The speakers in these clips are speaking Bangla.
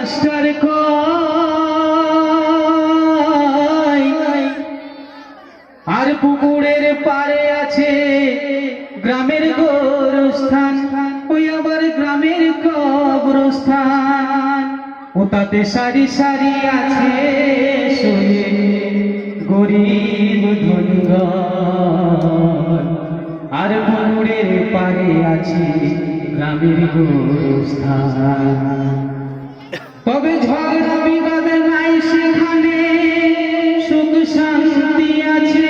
মাস্টার কয় আর পুকুরের পারে আছে গ্রামের গোরস্থান, ওই আবার গ্রামের কবরস্থান। ও তাতে সারি সারি আছে শুয়ে গরিব ধনগণ, আর পুকুরের পারে আছে গ্রামের গোরস্থান। তবে ঝগড়া বিবাদ নাই সেখানে, সুখ শান্তি আছে।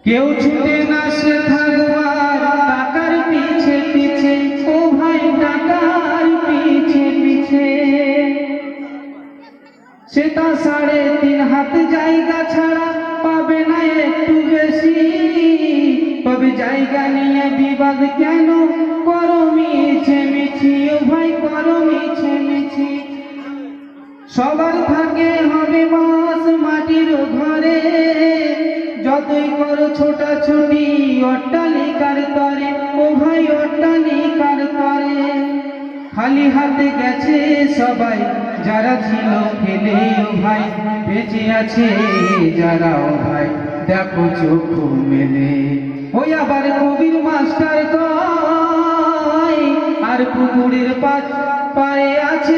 কেউ ছুটে না সে থাকবার টাকার পিছে পিছে, ও ভাই টাকার পিছে পিছে। সে তা 3.5 হাত জায়গা ছাড়া পাবে না একটু বেশি। তবে জায়গা নিয়ে বিবাদ কেন করো মিছে মিছি, ও ভাই করো মিছে মিছি। সবার থাকে হবে বাস মাটির ঘরে, যতই করো ছোটাছুটি অট্টালিকার তরে, ও ভাই অট্টালিকার তরে। খালি হাতে গেছে সবাই যারা ছিল ফেলে, ও ভাই বেঁচে আছে যারা, ও ভাই দেখো চোখ মেলে। ওই আবার কবির মাস্টার কয় আর পুকুরের পাড়ে আছে